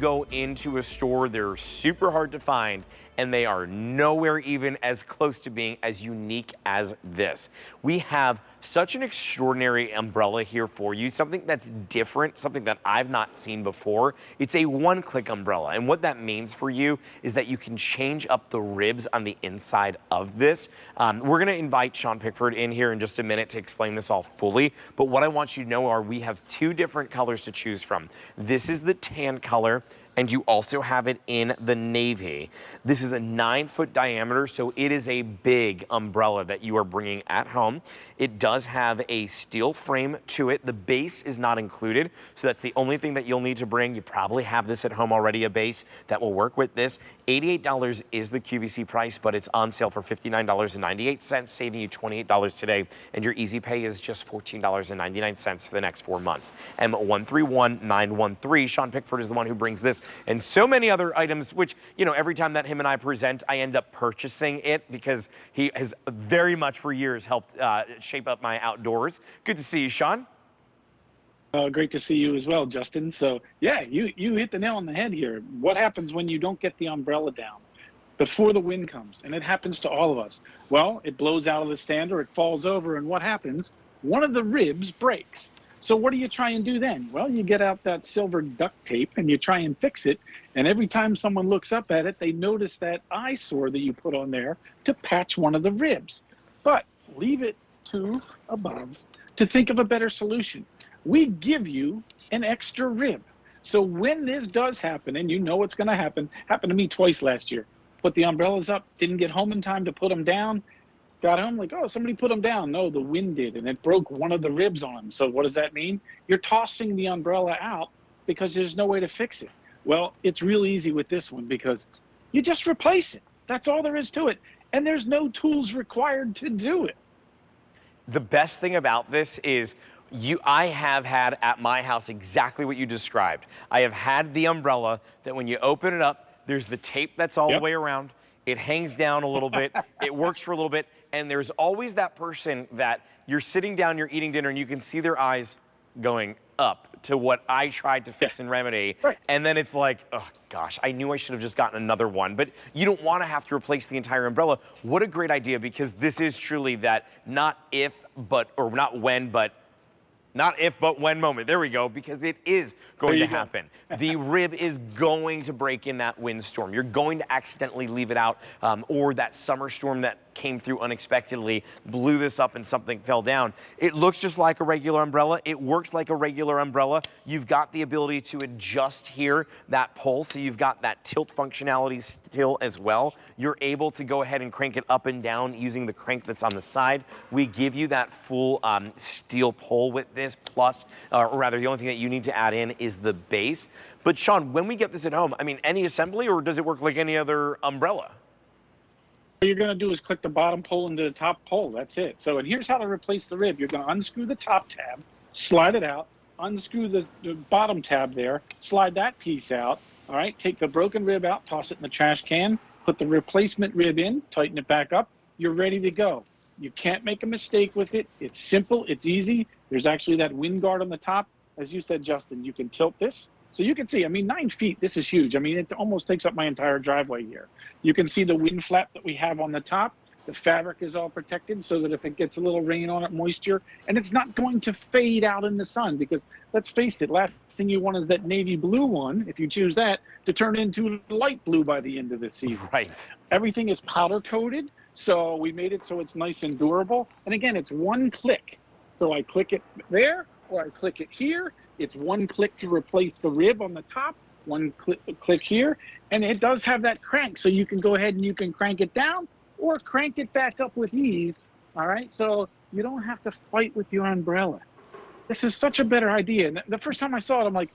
go into a store, they're super hard to find, and they are nowhere even as close to being as unique as this. We have such an extraordinary umbrella here for you, something that's different, something that I've not seen before. It's a one-click umbrella, and what that means for you is that you can change up the ribs on the inside of this. We're gonna invite Sean Pickford in here in just a minute to explain this all fully, but what I want you to know are we have two different colors to choose from. This is the tan color, and you also have it in the navy. This is a 9-foot diameter, so it is a big umbrella that you are bringing at home. It does have a steel frame to it. The base is not included, so that's the only thing that you'll need to bring. You probably have this at home already, a base that will work with this. $88 is the QVC price, but it's on sale for $59.98, saving you $28 today, and your easy pay is just $14.99 for the next 4 months. M131913, Sean Pickford is the one who brings this and so many other items, which, you know, every time that him and I present, I end up purchasing it because he has very much for years helped shape up my outdoors. Good to see you, Sean. Great to see you as well, Justin. So yeah, you hit the nail on the head here. What happens when you don't get the umbrella down before the wind comes? And it happens to all of us. Well, it blows out of the stand or it falls over, and what happens? One of the ribs breaks. So what do you try and do then? Well, you get out that silver duct tape and you try and fix it. And every time someone looks up at it, they notice that eyesore that you put on there to patch one of the ribs. But leave it to above to think of a better solution. We give you an extra rib. So when this does happen, and you know it's going to happen, happened to me twice last year. Put the umbrellas up, didn't get home in time to put them down. Got home like, oh, somebody put them down. No, the wind did, and it broke one of the ribs on them. So what does that mean? You're tossing the umbrella out because there's no way to fix it. Well, it's real easy with this one because you just replace it. That's all there is to it. And there's no tools required to do it. The best thing about this is I have had at my house exactly what you described. I have had the umbrella that when you open it up, there's the tape that's all the way around. It hangs down a little bit. It works for a little bit. And there's always that person that you're sitting down, you're eating dinner, and you can see their eyes going up to what I tried to fix and remedy. Right. And then it's like, oh gosh, I knew I should have just gotten another one. But you don't want to have to replace the entire umbrella. What a great idea, because this is truly that not if, but, or not when, but not if, but when moment. There we go, because it is going to happen. The rib is going to break in that windstorm. You're going to accidentally leave it out, or that summer storm that came through unexpectedly blew this up and something fell down. It looks just like a regular umbrella. It works like a regular umbrella. You've got the ability to adjust here that pole, so you've got that tilt functionality still as well. You're able to go ahead and crank it up and down using the crank that's on the side. We give you that full steel pole with this, plus, or rather the only thing that you need to add in is the base. But Sean, when we get this at home, I mean, any assembly, or does it work like any other umbrella? What you're going to do is click the bottom pole into the top pole. That's it. So, and here's how to replace the rib. You're going to unscrew the top tab, slide it out, unscrew the bottom tab there, slide that piece out. All right, take the broken rib out, toss it in the trash can, put the replacement rib in, tighten it back up. You're ready to go. You can't make a mistake with it. It's simple. It's easy. There's actually that wind guard on the top. As you said, Justin, you can tilt this. So you can see, I mean, 9 feet, this is huge. I mean, it almost takes up my entire driveway here. You can see the wind flap that we have on the top. The fabric is all protected so that if it gets a little rain on it, moisture, and it's not going to fade out in the sun, because let's face it, last thing you want is that navy blue one, if you choose that, to turn into light blue by the end of the season. Right. Everything is powder coated, so we made it so it's nice and durable. And again, it's one click. So I click it there, or I click it here. It's one click to replace the rib on the top, one click here, and it does have that crank, so you can go ahead and you can crank it down or crank it back up with ease. All right, so you don't have to fight with your umbrella. This is such a better idea. And the first time I saw it, I'm like,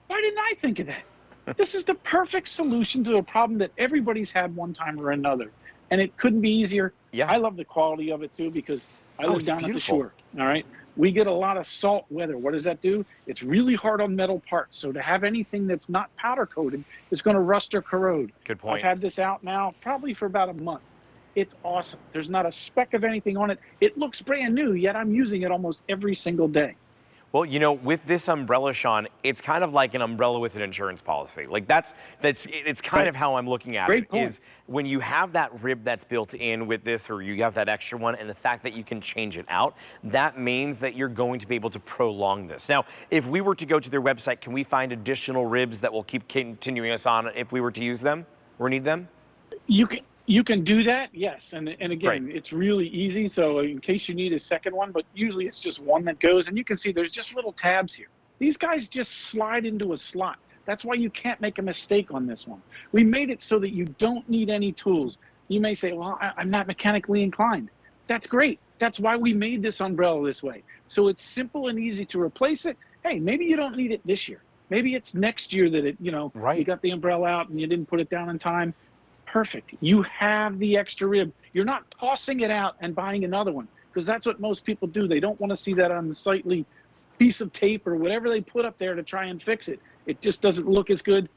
why didn't I think of that? This is the perfect solution to a problem that everybody's had one time or another, and it couldn't be easier. Yeah. I love the quality of it too, because I live down at the shore. All right. We get a lot of salt weather. What does that do? It's really hard on metal parts. So to have anything that's not powder coated is going to rust or corrode. Good point. I've had this out now probably for about a month. It's awesome. There's not a speck of anything on it. It looks brand new, yet I'm using it almost every single day. Well, you know, with this umbrella, Sean, it's kind of like an umbrella with an insurance policy. Like it's kind of how I'm looking at Great it. point. Is when you have that rib that's built in with this, or you have that extra one, and the fact that you can change it out, that means that you're going to be able to prolong this. Now, if we were to go to their website, can we find additional ribs that will keep continuing us on if we were to use them or need them? You can do that, yes. And again, Right. it's really easy. So in case you need a second one, but usually it's just one that goes, and you can see there's just little tabs here. These guys just slide into a slot. That's why you can't make a mistake on this one. We made it so that you don't need any tools. You may say, well, I'm not mechanically inclined. That's great. That's why we made this umbrella this way. So it's simple and easy to replace it. Hey, maybe you don't need it this year. Maybe it's next year that you got the umbrella out and you didn't put it down in time. Perfect. You have the extra rib. You're not tossing it out and buying another one, because that's what most people do. They don't want to see that unsightly piece of tape or whatever they put up there to try and fix it. It just doesn't look as good.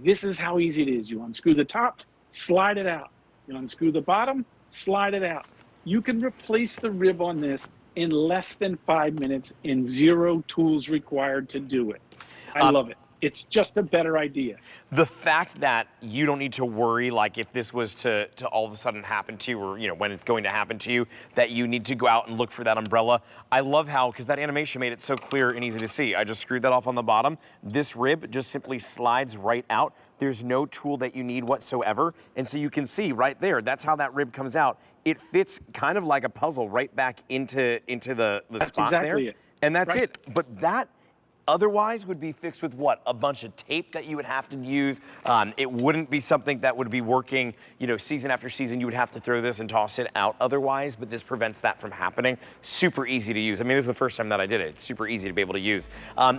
This is how easy it is. You unscrew the top, slide it out. You unscrew the bottom, slide it out. You can replace the rib on this in less than 5 minutes and 0 tools required to do it. I love it. It's just a better idea. The fact that you don't need to worry, like if this was to all of a sudden happen to you, or when it's going to happen to you, that you need to go out and look for that umbrella. I love how, because that animation made it so clear and easy to see. I just screwed that off on the bottom. This rib just simply slides right out. There's no tool that you need whatsoever. And so you can see right there, that's how that rib comes out. It fits kind of like a puzzle right back into the spot exactly there. it. And that's Right. it. But that otherwise would be fixed with what? A bunch of tape that you would have to use. It wouldn't be something that would be working, season after season. You would have to throw this and toss it out otherwise, but this prevents that from happening. Super easy to use. I mean, this is the first time that I did it. It's super easy to be able to use.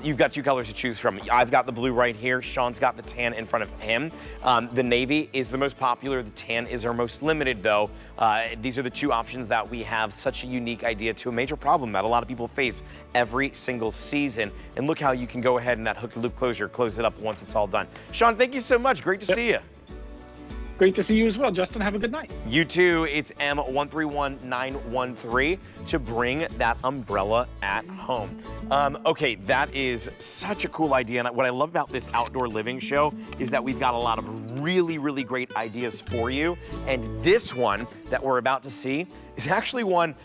You've got 2 colors to choose from. I've got the blue right here. Sean's got the tan in front of him. The navy is the most popular. The tan is our most limited, though. These are the 2 options that we have. Such a unique idea to a major problem that a lot of people face every single season. And look how you can go ahead and that hook and loop closure, close it up once it's all done. Sean, thank you so much. Great to see you. Great to see you as well, Justin. Have a good night. You too. It's M131913 to bring that umbrella at home. Okay, that is such a cool idea. And what I love about this outdoor living show is that we've got a lot of really, really great ideas for you. And this one that we're about to see is actually one